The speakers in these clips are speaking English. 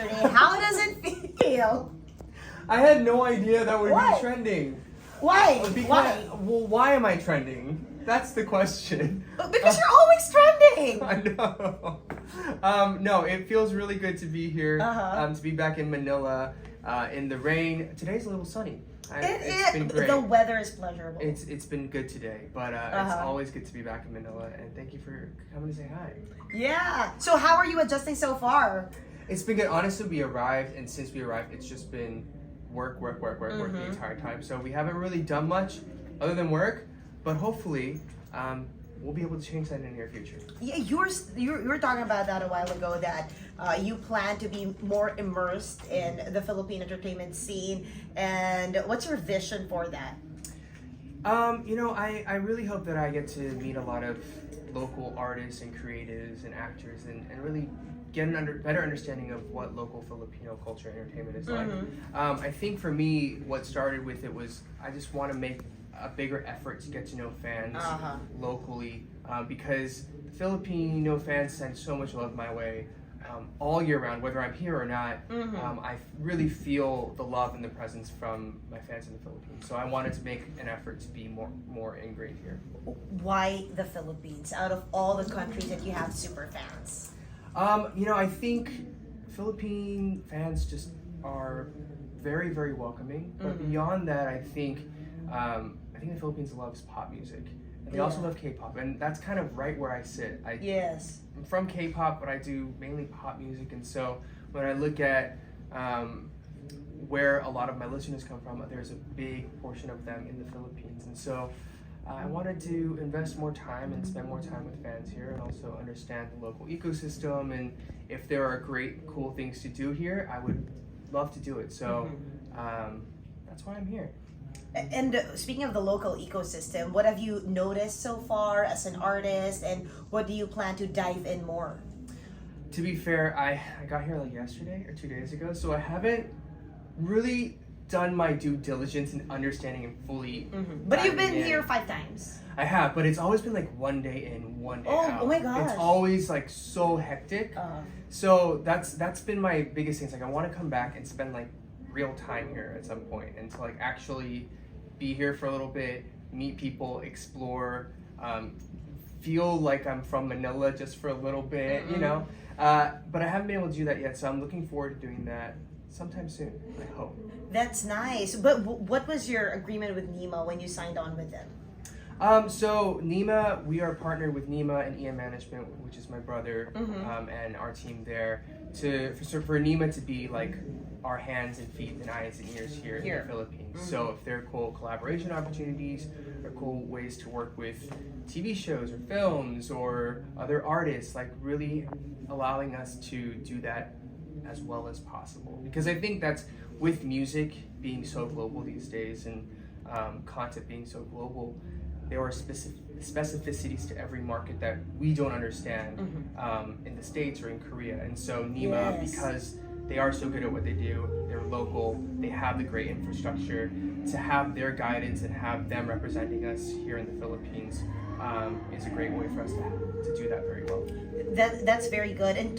How does it feel? I had no idea that would What? be trending. Why? Because, well, why am I trending? That's the question. Because you're always trending. I know. No, it feels really good to be here. To be back in Manila, in the rain. Today's a little sunny. It's been great. The weather is pleasurable. It's been good today, but it's always good to be back in Manila. And thank you for coming to say hi. Yeah. So how are you adjusting so far? It's been good. Honestly, we arrived, and since we arrived, it's just been work the entire time. So we haven't really done much other than work, but hopefully we'll be able to change that in the near future. Yeah, you were talking about that a while ago, that you plan to be more immersed in the Philippine entertainment scene. And what's your vision for that? I really hope that I get to meet a lot of local artists and creatives and actors and really get an better understanding of what local Filipino culture and entertainment is like. I think for me, what started with it was I just want to make a bigger effort to get to know fans locally, because Filipino fans send so much love my way all year round, whether I'm here or not. I really feel the love and the presence from my fans in the Philippines. So I wanted to make an effort to be more ingrained here. Why the Philippines? Out of all the countries that you have super fans? I think Philippine fans just are very, very welcoming. But beyond that, I think the Philippines loves pop music. And they also love K-pop, and that's kind of right where I sit. Yes. I'm from K-pop, but I do mainly pop music, and so when I look at where a lot of my listeners come from, there's a big portion of them in the Philippines, and so I wanted to invest more time and spend more time with fans here, and also understand the local ecosystem, and if there are great, cool things to do here, I would love to do it. So that's why I'm here. And speaking of the local ecosystem, what have you noticed so far as an artist, and what do you plan to dive in more? To be fair, I got here like yesterday or 2 days ago, so I haven't really done my due diligence in understanding and fully. But you've been here 5 times. I have, but it's always been like 1 day in, 1 day out. Oh my gosh. It's always like so hectic. So that's been my biggest thing. It's like I want to come back and spend like real time here at some point, and to like actually be here for a little bit, meet people, explore, feel like I'm from Manila just for a little bit, but I haven't been able to do that yet, so I'm looking forward to doing that sometime soon, I hope. That's nice. But what was your agreement with Nema when you signed on with them? So Nema, we are partnered with Nema and EM Management, which is my brother, and our team there, for Nema to be like our hands and feet and eyes and ears here in the Philippines. So if there are cool collaboration opportunities or cool ways to work with TV shows or films or other artists, like really allowing us to do that as well as possible. Because I think that's, with music being so global these days and content being so global, there are specificities to every market that we don't understand in the States or in Korea. And so Nema, because they are so good at what they do, they're local, they have the great infrastructure, to have their guidance and have them representing us here in the Philippines is a great way for us to do that very well. That's very good. And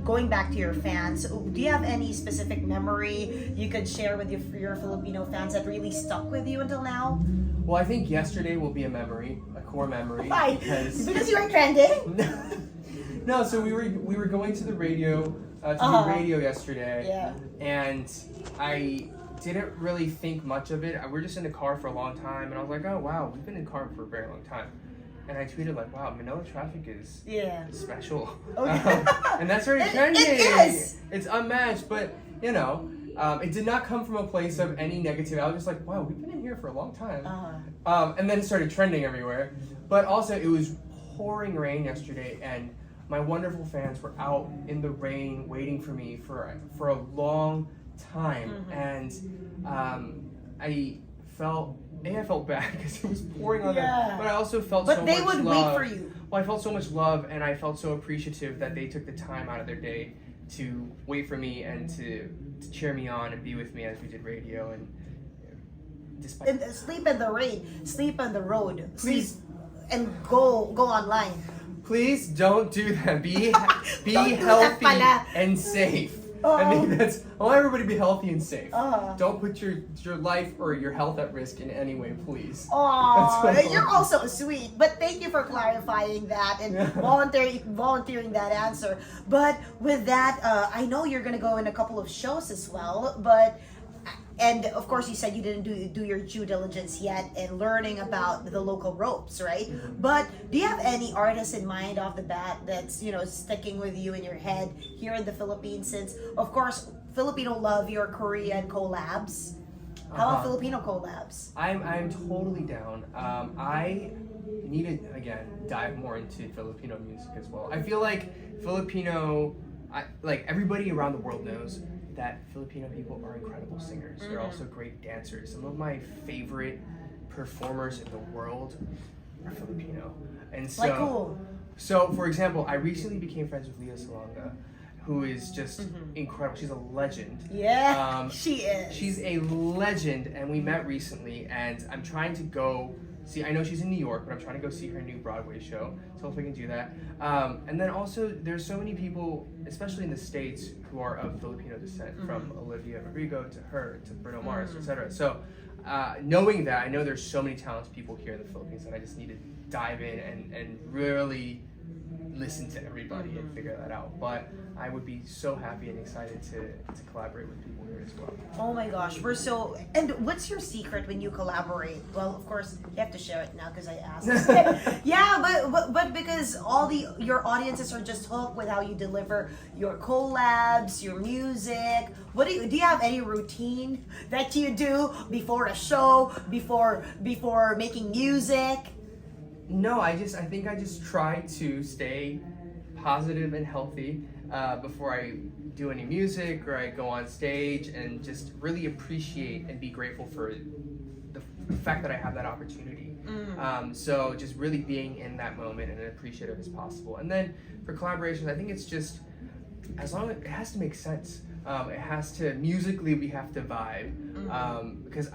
going back to your fans, do you have any specific memory you could share with your Filipino fans that really stuck with you until now? Well, I think yesterday will be a memory, a core memory. Why? Because you were trending? No, so we were going to the radio, do radio yesterday, and I didn't really think much of it. We were just in the car for a long time, and I was like, oh wow, we've been in the car for a very long time. And I tweeted like, wow, Manila traffic is special. And that's very trending. It is! It's unmatched, but it did not come from a place of any negativity. I was just like, wow, we've been in here for a long time. And then it started trending everywhere. But also, it was pouring rain yesterday, and my wonderful fans were out in the rain waiting for me for a long time. And I felt bad because it was pouring on them, but I also felt so much love. But they would wait for you. Well, I felt so much love, and I felt so appreciative that they took the time out of their day to wait for me and to cheer me on and be with me as we did radio. And sleep in the rain, sleep on the road, please, and go online. Please don't do that. Be healthy and safe. I think I want everybody to be healthy and safe. Uh-huh. Don't put your life or your health at risk in any way, please. Oh, That's what you're also sweet. But thank you for clarifying that and volunteering that answer. But with that, I know you're gonna go in a couple of shows as well. But and of course, you said you didn't do your due diligence yet in learning about the local ropes, right? But do you have any artists in mind off the bat that's sticking with you in your head here in the Philippines? Since of course Filipino love your Korean collabs. How about Filipino collabs? I'm totally down. I need to again dive more into Filipino music as well. I feel like like everybody around the world knows that Filipino people are incredible singers. They're also great dancers. Some of my favorite performers in the world are Filipino. And so, Like who? So for example, I recently became friends with Leah Salonga, who is just incredible. She's a legend. Yeah, she is. She's a legend, and we met recently, and I'm trying to go see. I know she's in New York, but I'm trying to go see her new Broadway show. So hopefully I can do that. And then also, there's so many people, especially in the States, who are of Filipino descent, from Olivia Rodrigo to her to Bruno Mars, etc. So knowing that, I know there's so many talented people here in the Philippines that I just need to dive in and really listen to everybody and figure that out. But I would be so happy and excited to collaborate with people here as well. Oh my gosh, we're so. And what's your secret when you collaborate? Well, of course, you have to share it now because I asked. Yeah, but because your audiences are just hooked with how you deliver your collabs, your music. What do you have any routine that you do before a show, before making music? No, I think I just try to stay positive and healthy before I do any music or I go on stage, and just really appreciate and be grateful for the fact that I have that opportunity. So just really being in that moment and appreciative as possible. And then for collaborations, I think it's just as long as it has to make sense. It has to musically, we have to vibe, because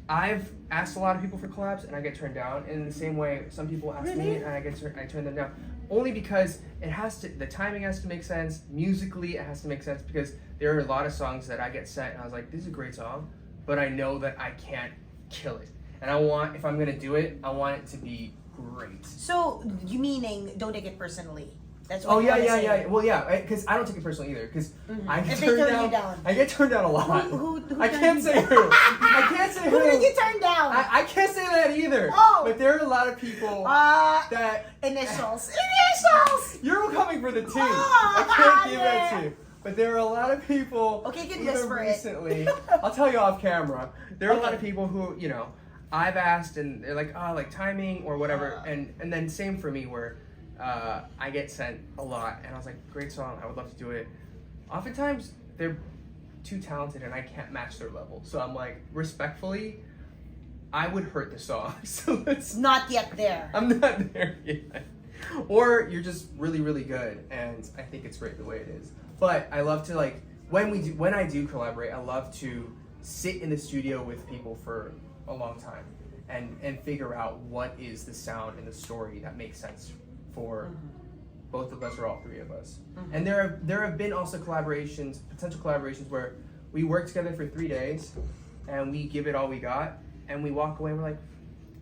I've asked a lot of people for collabs and I get turned down. And in the same way, some people ask me and I turn them down. Only because the timing has to make sense. Musically, it has to make sense, because there are a lot of songs that I get sent and I was like, this is a great song, but I know that I can't kill it. And if I'm gonna do it, I want it to be great. So you meaning don't take it personally? That's Oh what yeah. Well, yeah, because I don't take it personally either. Because I get If they turned turn you down. down. I get turned down a lot. Who I can't say who. I can't say who. Who did you turn down? I can't say that either. Oh. But there are a lot of people that Initials. you're coming for the tea. Oh, I can't give yeah. that to you. But there are a lot of people. Okay, you can even whisper it. recently. I'll tell you off camera. There are a lot of people who I've asked and they're like, oh, like timing or whatever, and then same for me where. I get sent a lot, and I was like, great song, I would love to do it. Oftentimes, they're too talented, and I can't match their level. So I'm like, respectfully, I would hurt the song. So it's Not yet there. I'm not there yet. Or you're just really, really good, and I think it's great the way it is. But I love to when I do collaborate, I love to sit in the studio with people for a long time, and figure out what is the sound and the story that makes sense for both of us or all three of us. And there have been also potential collaborations where we work together for 3 days and we give it all we got and we walk away and we're like,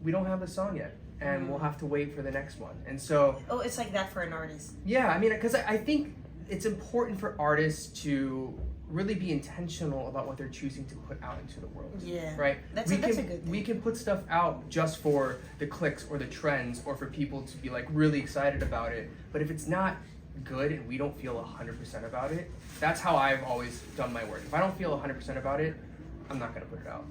we don't have the song yet and we'll have to wait for the next one. And so It's like that for an artist. yeah, I mean, because I think it's important for artists to really be intentional about what they're choosing to put out into the world. Yeah. Right? That's a good thing. We can put stuff out just for the clicks or the trends or for people to be like really excited about it. But if it's not good and we don't feel 100% about it, that's how I've always done my work. If I don't feel 100% about it, I'm not going to put it out.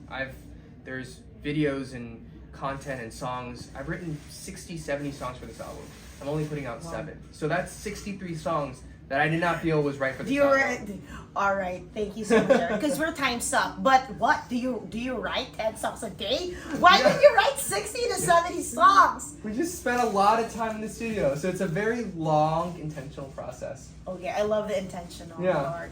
There's videos and content and songs. I've written 60, 70 songs for this album. I'm only putting out 7. So that's 63 songs that I did not feel was right for the album. All right, thank you so much, Eric. Because we're time's up. But what do you write 10 songs a day? Why did you write 60 to 70 songs? We just spent a lot of time in the studio, so it's a very long, intentional process. Okay, I love the intentional Yeah. part.